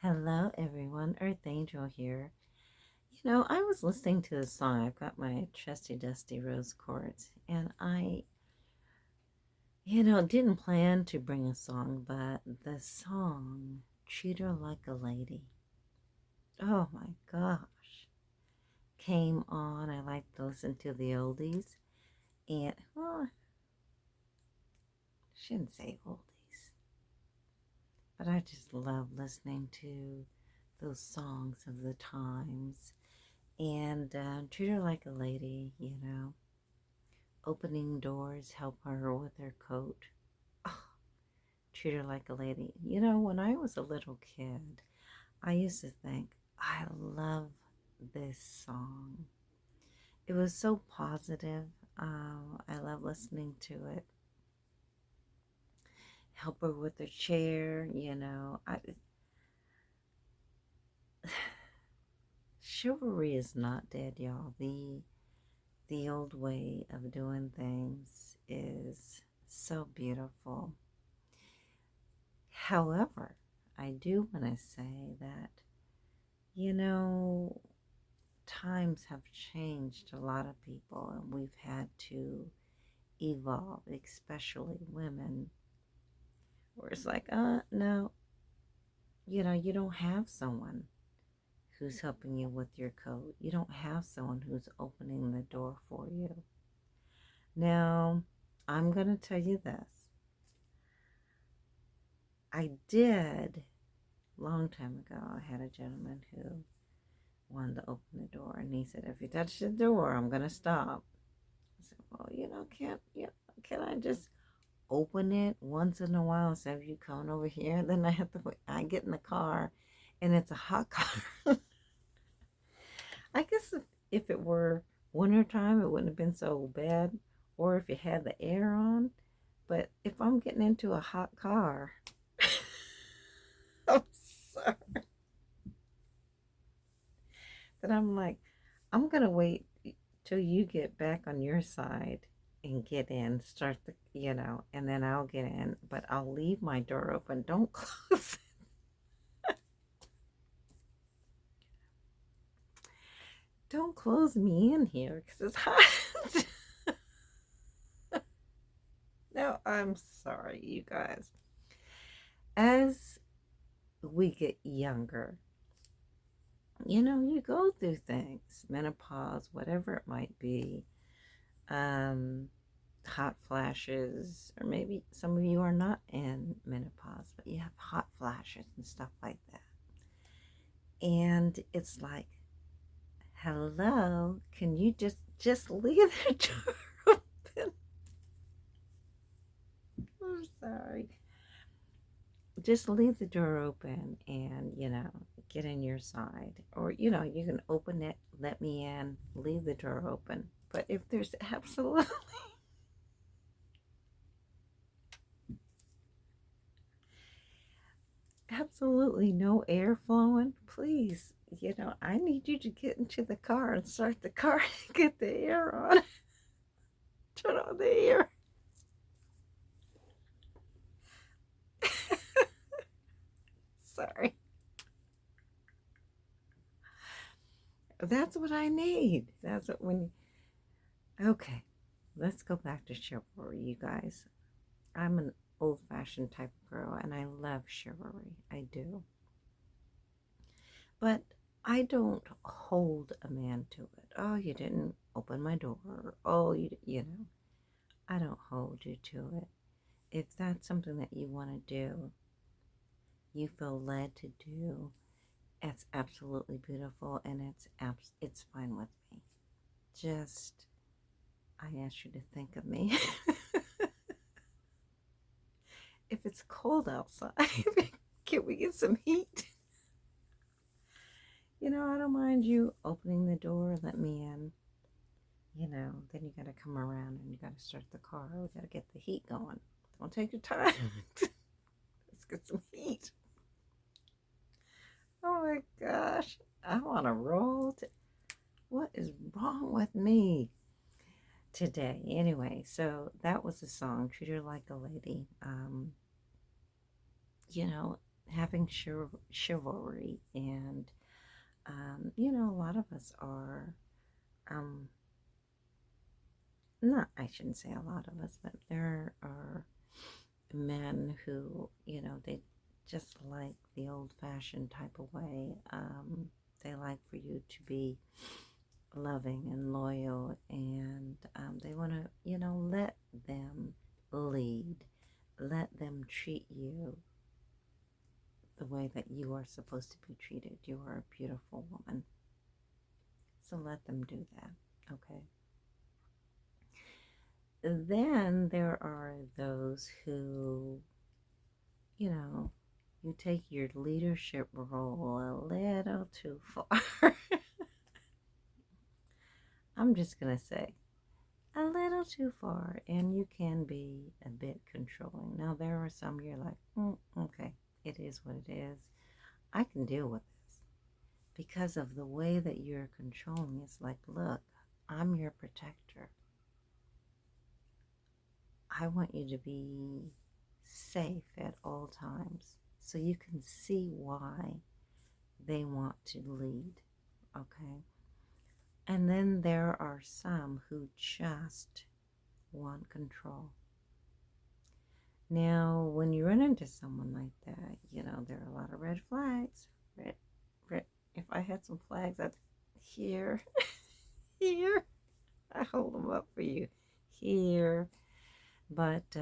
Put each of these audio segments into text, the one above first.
Hello, everyone. Earth Angel here. I was listening to the song. I've got my trusty dusty rose quartz, and I didn't plan to bring a song, but the song "Treat Her Like a Lady." Oh my gosh, came on. I like to listen to the oldies, and well, I shouldn't say oldies, but I just love listening to those songs of the times and treat her like a lady. Opening doors, help her with her coat. Oh, treat her like a lady. When I was a little kid, I used to think, I love this song. It was so positive. I love listening to it. Help her with her chair. Chivalry is not dead, y'all. The old way of doing things is so beautiful. However, I do want to say that, you know, times have changed a lot of people, and we've had to evolve, especially women, where it's like, no, you don't have someone who's helping you with your coat. You don't have someone who's opening the door for you. Now, I'm going to tell you this. I did, long time ago, I had a gentleman who wanted to open the door, and he said, "If you touch the door, I'm gonna stop." I said, "Well, can I just open it once in a while instead of you coming over here?" Then I have to wait. I get in the car, and it's a hot car. I guess if it were winter time, it wouldn't have been so bad, or if you had the air on. But if I'm getting into a hot car, I'm sorry. Then I'm like, I'm gonna wait till you get back on your side and get in, start and then I'll get in, but I'll leave my door open. Don't close it. Don't close me in here because it's hot. No, I'm sorry, you guys. As we get younger, you go through things, menopause, whatever it might be, um, hot flashes, or maybe some of you are not in menopause, but you have hot flashes and stuff like that. And it's like, hello, can you just leave the door open? I'm sorry. Just leave the door open and, get in your side. Or, you can open it, let me in, leave the door open. But if there's absolutely no air flowing, please, I need you to get into the car and start the car and get the air on. Turn on the air. Sorry. That's what I need. That's what when. Okay, let's go back to chivalry, you guys. I'm an old fashioned type of girl and I love chivalry. I do. But I don't hold a man to it. Oh, you didn't open my door. Oh, I don't hold you to it. If that's something that you want to do, you feel led to do, it's absolutely beautiful and it's fine with me. Just I ask you to think of me. If it's cold outside, can we get some heat? I don't mind you opening the door, let me in. Then you gotta come around and you gotta start the car. We gotta get the heat going. Don't take your time. Let's get some heat. Oh my gosh. I want to roll. What is wrong with me today? Anyway, so that was the song, Treat Her Like a Lady. You know, having chivalry. And, a lot of us are, um, not, I shouldn't say a lot of us, but there are men who, they just like the old fashioned type of way. They like for you to be loving and loyal, and they want to, let them lead, let them treat you the way that you are supposed to be treated. You are a beautiful woman, so let them do that, okay? Then there are those who, you take your leadership role a little too far. I'm just going to say, a little too far, and you can be a bit controlling. Now, there are some you're like, okay, it is what it is. I can deal with this. Because of the way that you're controlling, it's like, look, I'm your protector. I want you to be safe at all times. So you can see why they want to lead, okay? And then there are some who just want control. Now, when you run into someone like that, there are a lot of red flags. Red. If I had some flags, I'd here, here. I hold them up for you, here. But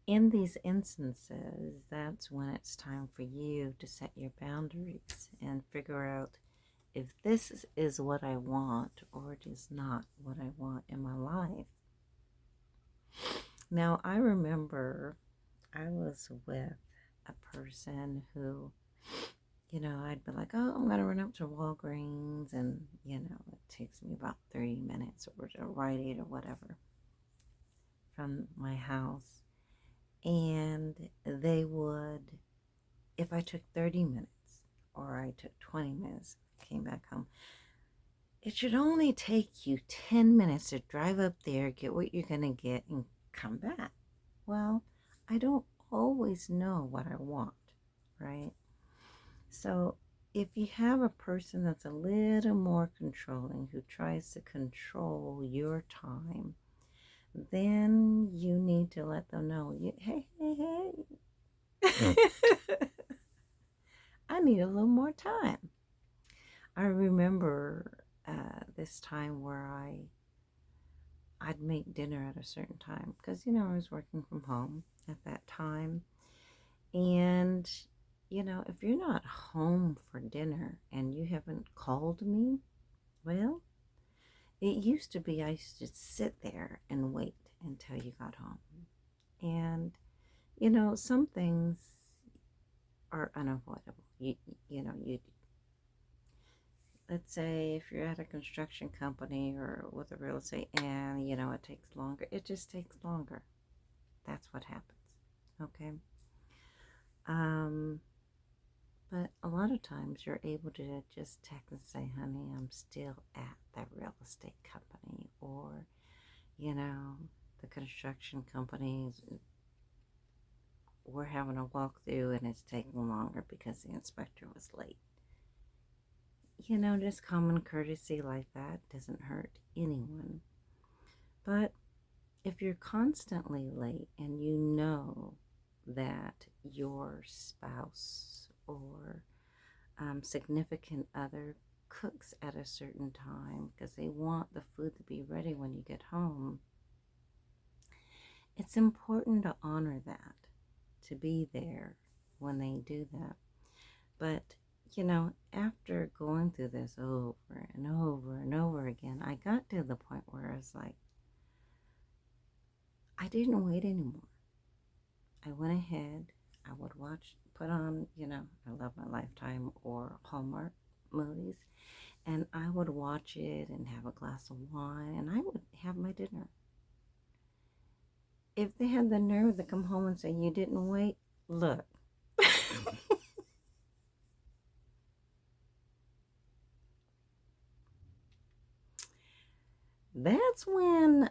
in these instances, that's when it's time for you to set your boundaries and figure out if this is what I want or it is not what I want in my life. Now, I remember I was with a person who, I'd be like, oh, I'm going to run up to Walgreens, and, it takes me about 30 minutes or to Rite Aid or whatever from my house. And they would, if I took 30 minutes or I took 20 minutes, came back home, it should only take you 10 minutes to drive up there, get what you're going to get, and come back. Well, I don't always know what I want, right? So if you have a person that's a little more controlling, who tries to control your time, then you need to let them know, hey, I need a little more time. I remember this time where I'd make dinner at a certain time because, I was working from home at that time. And, if you're not home for dinner and you haven't called me, well, it used to be I used to sit there and wait until you got home. And, some things are unavoidable. You let's say if you're at a construction company or with a real estate, and it takes longer, it just takes longer. That's what happens, okay? But a lot of times you're able to just text and say, honey, I'm still at that real estate company, or the construction companies, we're having a walkthrough and it's taking longer because the inspector was late. Just common courtesy like that doesn't hurt anyone. But if you're constantly late and you know that your spouse or significant other cooks at a certain time because they want the food to be ready when you get home, it's important to honor that, to be there when they do that. But after going through this over and over and over again, I got to the point where I was like, I didn't wait anymore. I went ahead, I would put on, I love my Lifetime or Hallmark movies, and I would watch it and have a glass of wine, and I would have my dinner. If they had the nerve to come home and say, you didn't wait, look. That's when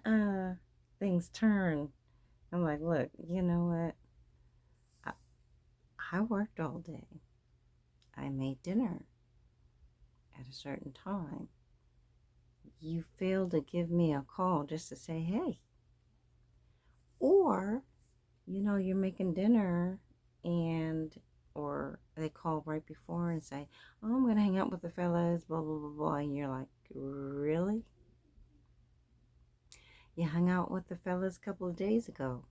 things turn. I'm like, look, you know what? I worked all day. I made dinner at a certain time. You failed to give me a call just to say, hey. Or, you're making dinner and, or they call right before and say, oh, I'm going to hang out with the fellas, blah, blah, blah, blah. And you're like, really? You hung out with the fellas a couple of days ago.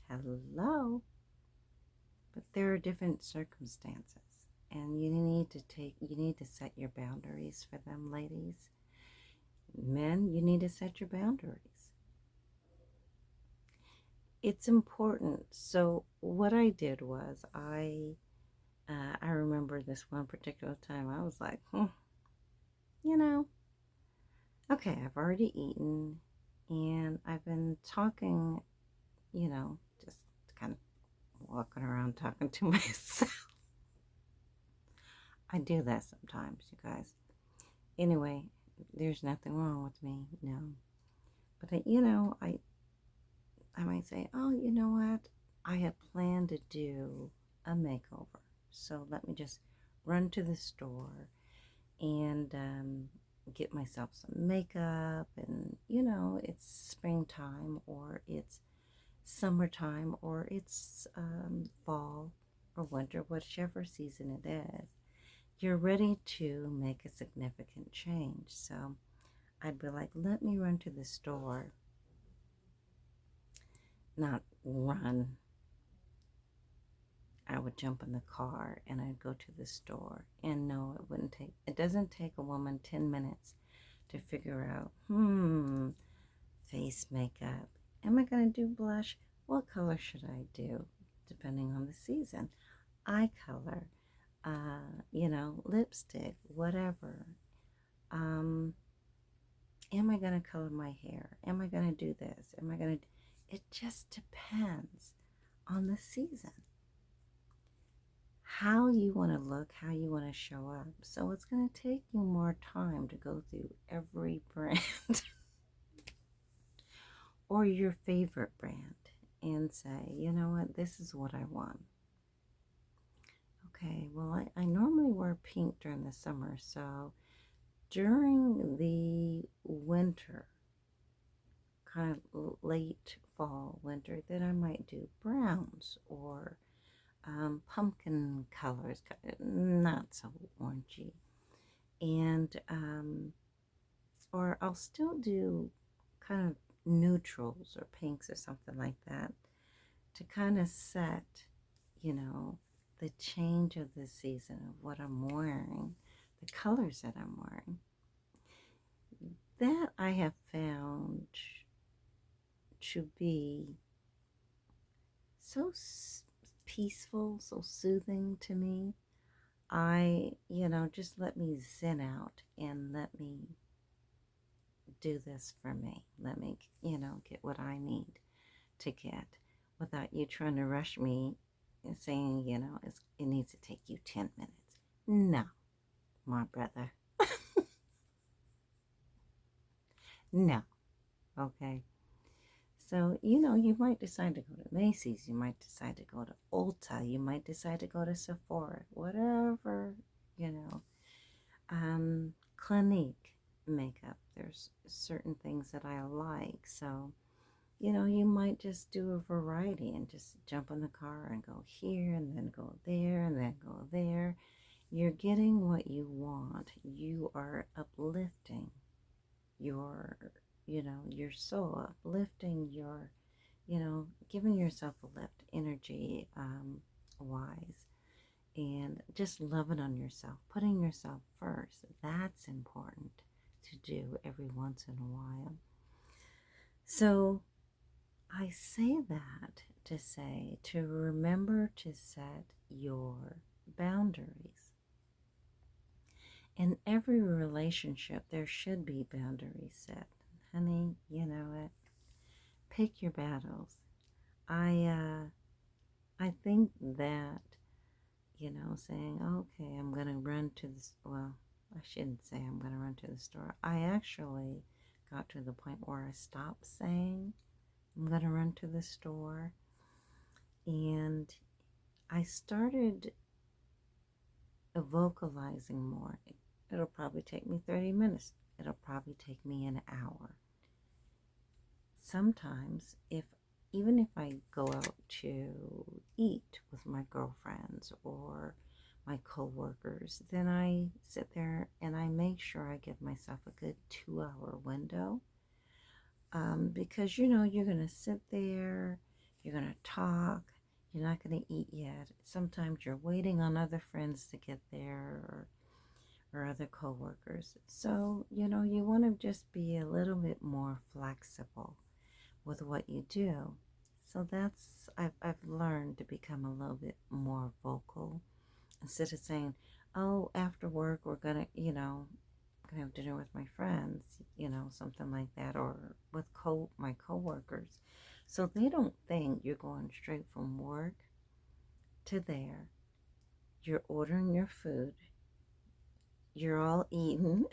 Hello? But there are different circumstances. And you need to set your boundaries for them, ladies. Men, you need to set your boundaries. It's important. So what I did was I remember this one particular time I was like, you know, okay, I've already eaten and I've been talking, just kind of walking around talking to myself. I do that sometimes, you guys. Anyway, there's nothing wrong with me, no. But I might say, oh, you know what? I had planned to do a makeover. So let me just run to the store and get myself some makeup. And, it's springtime or it's summertime or it's fall or winter, whichever season it is. You're ready to make a significant change. So I'd be like, let me run to the store. Not run. I would jump in the car and I'd go to the store. And no, it doesn't take a woman 10 minutes to figure out, face makeup. Am I going to do blush? What color should I do? Depending on the season. Eye color, lipstick, whatever. Am I going to color my hair? Am I going to do this? It just depends on the season. How you want to look, how you want to show up. So it's going to take you more time to go through every brand or your favorite brand and say, you know what, this is what I want. Okay, well, I normally wear pink during the summer, so during the winter, kind of late fall, winter, then I might do browns or pumpkin colors, not so orangey. And, or I'll still do kind of neutrals or pinks or something like that to kind of set, the change of the season of what I'm wearing, the colors that I'm wearing. That I have found to be so peaceful, so soothing to me. Just let me zen out and let me do this for me. Let me, get what I need to get without you trying to rush me and saying, it needs to take you 10 minutes. No, my brother. No. Okay. So, you might decide to go to Macy's. You might decide to go to Ulta. You might decide to go to Sephora. Whatever, Clinique makeup. There's certain things that I like. So, you might just do a variety and just jump in the car and go here and then go there and then go there. You're getting what you want. You are uplifting your soul, uplifting your, giving yourself a lift energy wise, and just loving on yourself, putting yourself first. That's important to do every once in a while. So I say that to say to remember to set your boundaries. In every relationship, there should be boundaries set. Honey, you know it. Pick your battles. I think that, saying, okay, I'm going to run to this, well, I shouldn't say I'm going to run to the store. I actually got to the point where I stopped saying I'm going to run to the store. And I started vocalizing more. It'll probably take me 30 minutes. It'll probably take me an hour. Sometimes, even if I go out to eat with my girlfriends or my coworkers, then I sit there and I make sure I give myself a good 2 hour window. Because you're going to sit there, you're going to talk, you're not going to eat yet. Sometimes you're waiting on other friends to get there, or other coworkers. So, you want to just be a little bit more flexible with what you do. So I've learned to become a little bit more vocal instead of saying, oh, after work we're gonna, gonna have dinner with my friends, something like that, or with my coworkers. So they don't think you're going straight from work to there. You're ordering your food. You're all eating.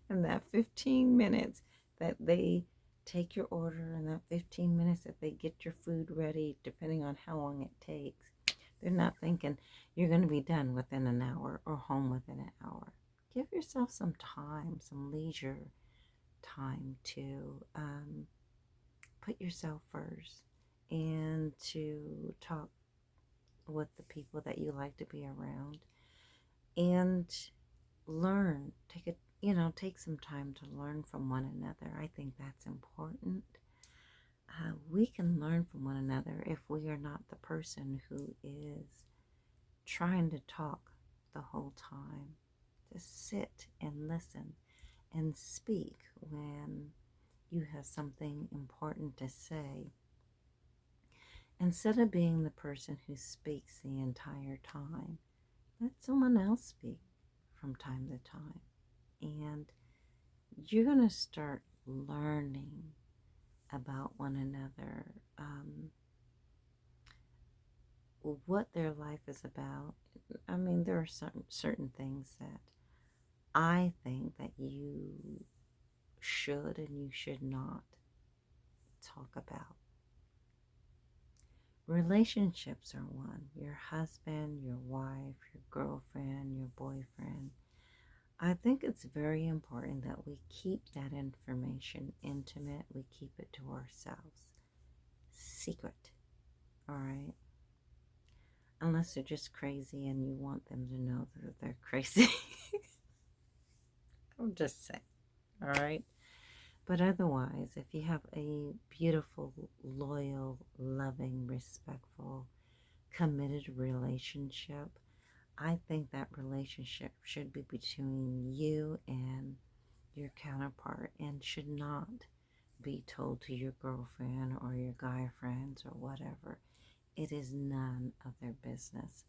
And that 15 minutes that they take your order, and that 15 minutes that they get your food ready, depending on how long it takes, they're not thinking you're going to be done within an hour or home within an hour. Give yourself some time, some leisure time to put yourself first and to talk with the people that you like to be around, and learn. Take some time to learn from one another. I think that's important. We can learn from one another if we are not the person who is trying to talk the whole time. Just sit and listen and speak when you have something important to say, instead of being the person who speaks the entire time. Let someone else speak from time to time, and you're going to start learning about one another, what their life is about. I mean, there are certain things that I think that you should and you should not talk about. Relationships are one. Your husband, your wife, your girlfriend, your boyfriend. I think it's very important that we keep that information intimate. We keep it to ourselves. Secret. All right? Unless they're just crazy and you want them to know that they're crazy. I'm just saying. All right? But otherwise, if you have a beautiful, loyal, loving, respectful, committed relationship, I think that relationship should be between you and your counterpart, and should not be told to your girlfriend or your guy friends or whatever. It is none of their business.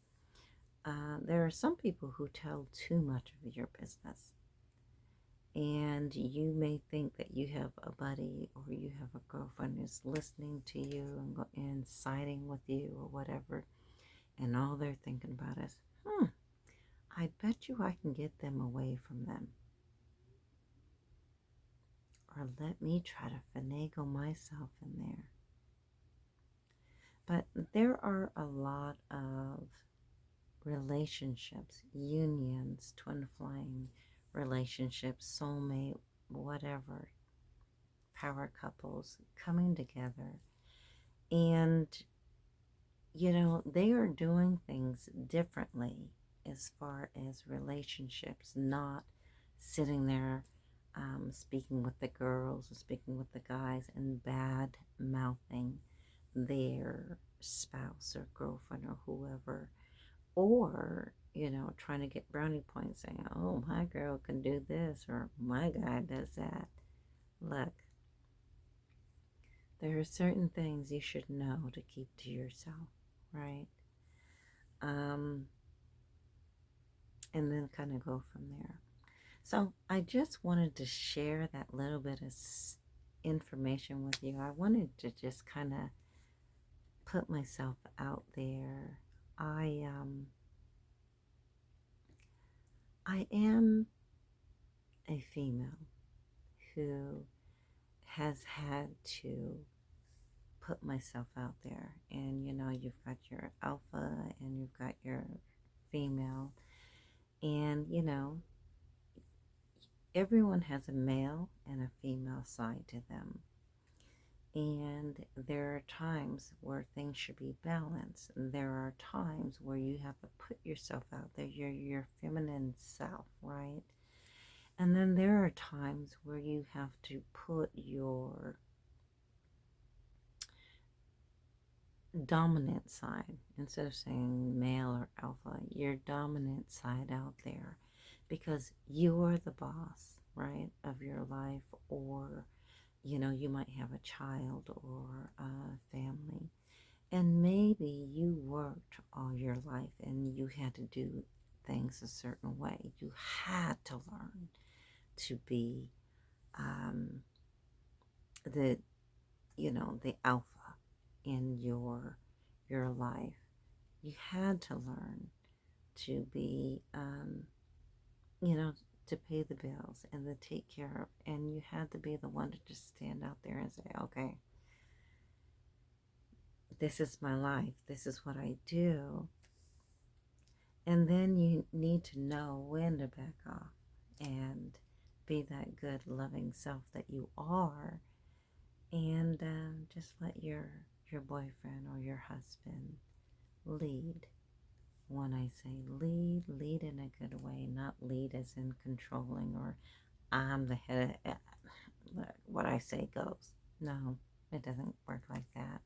There are some people who tell too much of your business. And you may think that you have a buddy or you have a girlfriend who's listening to you and siding with you or whatever. And all they're thinking about is, I bet you I can get them away from them. Or let me try to finagle myself in there. But there are a lot of relationships, unions, twin flame relationships, soulmate, whatever, power couples coming together. And, they are doing things differently as far as relationships, not sitting there speaking with the girls and speaking with the guys and bad mouthing their spouse or girlfriend or whoever, or trying to get brownie points saying, oh, my girl can do this or my guy does that. Look, there are certain things you should know to keep to yourself, right? And then kind of go from there. So I just wanted to share that little bit of information with you. I wanted to just kind of put myself out there. I am a female who has had to put myself out there. And you know, you've got your alpha and you've got your female. And you know, everyone has a male and a female side to them. And there are times where things should be balanced. And there are times where you have to put yourself out there, your feminine self, right? And then there are times where you have to put your dominant side, instead of saying male or alpha, your dominant side out there, because you are the boss, right, of your life. Or you know, you might have a child or a family, and maybe you worked all your life and you had to do things a certain way. You had to learn to be um, the, you know, the alpha in your life. You had to learn to be, you know, to pay the bills and to take care of, and you had to be the one to just stand out there and say, okay, this is my life, this is what I do. And then you need to know when to back off and be that good, loving self that you are, and just let your boyfriend or your husband lead. When I say lead, lead in a good way, not lead as in controlling or I'm the head of what I say goes. No, it doesn't work like that.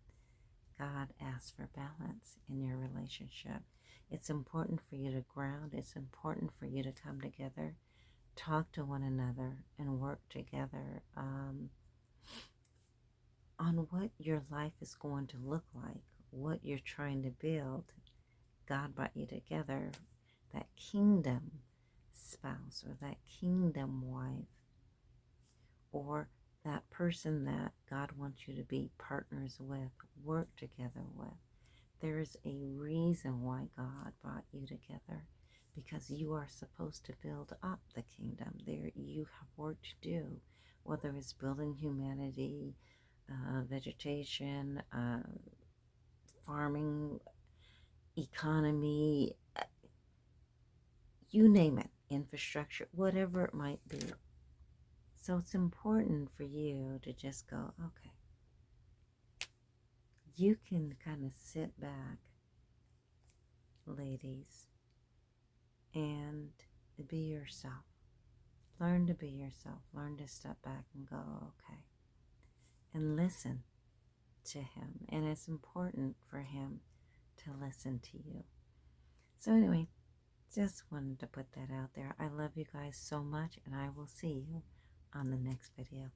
God asks for balance in your relationship. It's important for you to ground. It's important for you to come together, talk to one another, and work together on what your life is going to look like, what you're trying to build. God brought you together, that kingdom spouse or that kingdom wife, or that person that God wants you to be partners with, work together with. There is a reason why God brought you together, because you are supposed to build up the kingdom. There you have work to do, whether it's building humanity, vegetation, farming, economy, you name it, infrastructure, whatever it might be. So it's important for you to just go, okay, you can kind of sit back, ladies, and be yourself. Learn to be yourself. Learn to step back and go, okay, and listen to him. And it's important for him to listen to you. So anyway, just wanted to put that out there. I love you guys so much, and I will see you on the next video.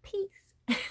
Peace.